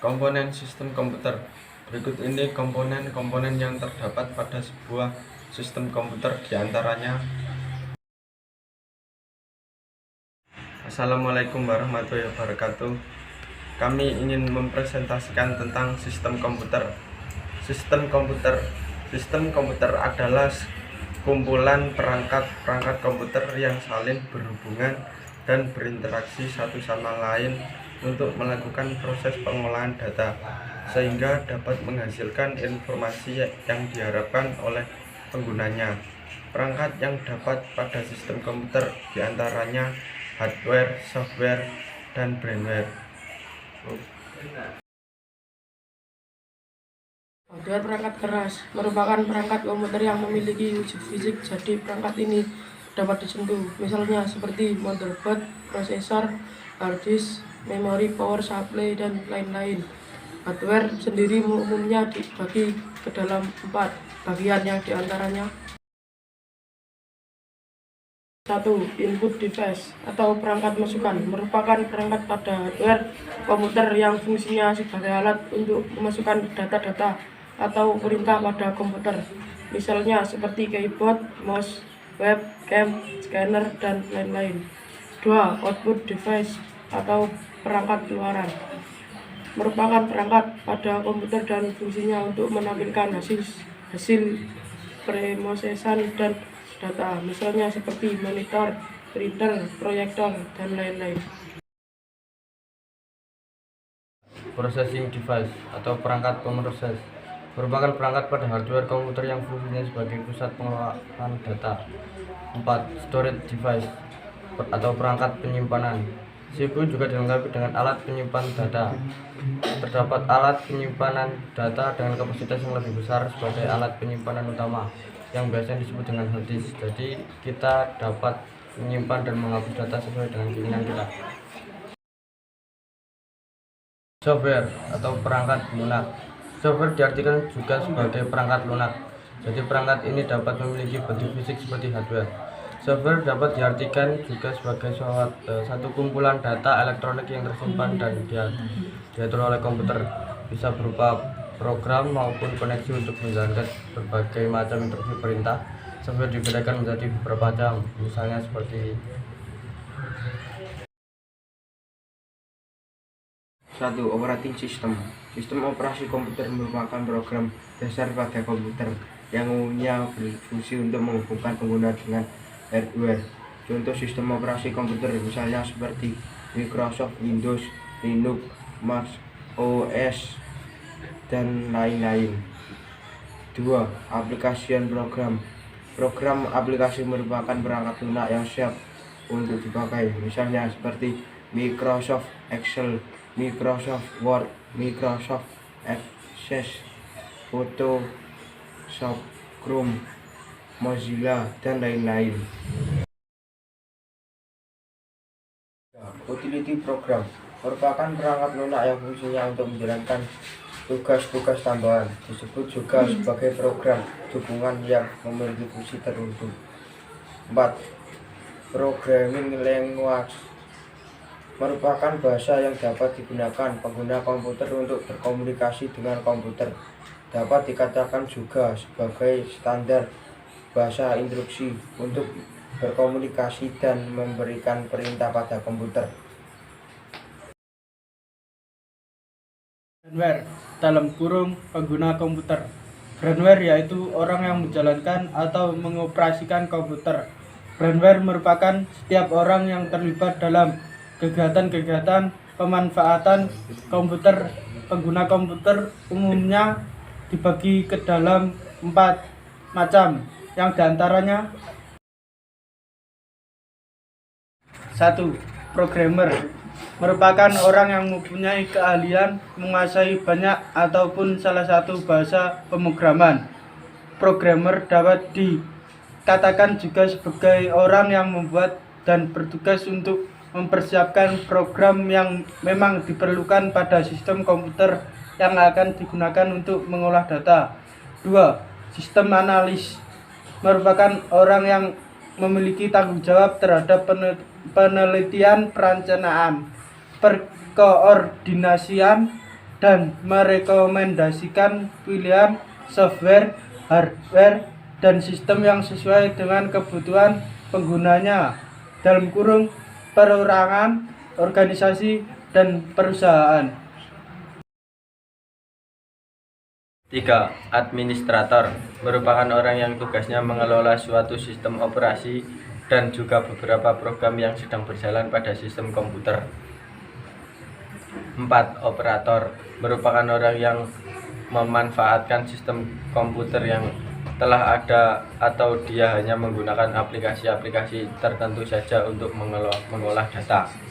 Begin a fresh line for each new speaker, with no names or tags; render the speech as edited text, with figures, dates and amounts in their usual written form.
Komponen sistem komputer. Berikut ini komponen-komponen yang terdapat pada sebuah sistem komputer, diantaranya. Assalamualaikum warahmatullahi wabarakatuh. Kami ingin mempresentasikan tentang sistem komputer. Sistem komputer adalah kumpulan perangkat komputer yang saling berhubungan dan berinteraksi satu sama lain untuk melakukan proses pengolahan data, sehingga dapat menghasilkan informasi yang diharapkan oleh penggunanya. Perangkat yang dapat pada sistem komputer diantaranya hardware, software, dan firmware.
Hardware perangkat keras merupakan perangkat komputer yang memiliki wujud fisik, jadi perangkat ini dapat disentuh, misalnya seperti motherboard, prosesor, hard disk, memori, power supply, dan lain-lain. Hardware sendiri umumnya dibagi ke dalam 4 bagian yang diantaranya: 1. Input device atau perangkat masukan merupakan perangkat pada hardware komputer yang fungsinya sebagai alat untuk memasukkan data-data atau perintah pada komputer, misalnya seperti keyboard, mouse, webcam, scanner, dan lain-lain. 2. Output device atau perangkat keluaran merupakan perangkat pada komputer dan fungsinya untuk menampilkan hasil preprosesan dan data, misalnya seperti monitor, printer, proyektor, dan lain-lain.
Processing device atau perangkat pemroses merupakan perangkat pada hardware komputer yang fungsinya sebagai pusat pengelolaan data. 4. Storage device atau perangkat penyimpanan. CPU juga dilengkapi dengan alat penyimpan data. Terdapat alat penyimpanan data dengan kapasitas yang lebih besar sebagai alat penyimpanan utama, yang biasanya disebut dengan hard disk. Jadi kita dapat menyimpan dan menghapus data sesuai dengan keinginan kita. Software atau perangkat lunak. Software diartikan juga sebagai perangkat lunak. Jadi perangkat ini dapat memiliki bentuk fisik seperti hardware. Software dapat diartikan juga sebagai satu kumpulan data elektronik yang tersimpan dan diatur oleh komputer, bisa berupa program maupun koneksi untuk menjalankan berbagai macam instruksi perintah. Software dibedakan menjadi beberapa macam, misalnya seperti 1. Operating system. Sistem operasi komputer merupakan program dasar pada komputer yang umumnya berfungsi untuk menghubungkan pengguna dengan hardware. Contoh sistem operasi komputer misalnya seperti Microsoft Windows, Linux, Mac OS, dan lain-lain. 2. Application program. Program aplikasi merupakan perangkat lunak yang siap untuk dipakai, misalnya seperti Microsoft Excel, Microsoft Word, Microsoft Access, Photoshop, Chrome, Mozilla, dan lain-lain. Utility program merupakan perangkat lunak yang fungsinya untuk menjalankan tugas-tugas tambahan, disebut juga sebagai program dukungan yang memiliki fungsi tertentu. 4. Programming language merupakan bahasa yang dapat digunakan pengguna komputer untuk berkomunikasi dengan komputer. Dapat dikatakan juga sebagai standar bahasa instruksi untuk berkomunikasi dan memberikan perintah pada komputer.
Firmware dalam kurung pengguna komputer. Firmware yaitu orang yang menjalankan atau mengoperasikan komputer. Firmware merupakan setiap orang yang terlibat dalam kegiatan-kegiatan pemanfaatan komputer. Pengguna komputer umumnya dibagi ke dalam 4 macam, yang diantaranya: 1. Programmer merupakan orang yang mempunyai keahlian menguasai banyak ataupun salah satu bahasa pemrograman. Programmer dapat dikatakan juga sebagai orang yang membuat dan bertugas untuk mempersiapkan program yang memang diperlukan pada sistem komputer yang akan digunakan untuk mengolah data. 2. Sistem analis merupakan orang yang memiliki tanggung jawab terhadap penelitian, perencanaan, perkoordinasian, dan merekomendasikan pilihan software, hardware, dan sistem yang sesuai dengan kebutuhan penggunanya dalam kurung perorangan, organisasi, dan perusahaan.
3. Administrator merupakan orang yang tugasnya mengelola suatu sistem operasi dan juga beberapa program yang sedang berjalan pada sistem komputer. 4. Operator merupakan orang yang memanfaatkan sistem komputer yang telah ada atau dia hanya menggunakan aplikasi-aplikasi tertentu saja untuk mengolah data.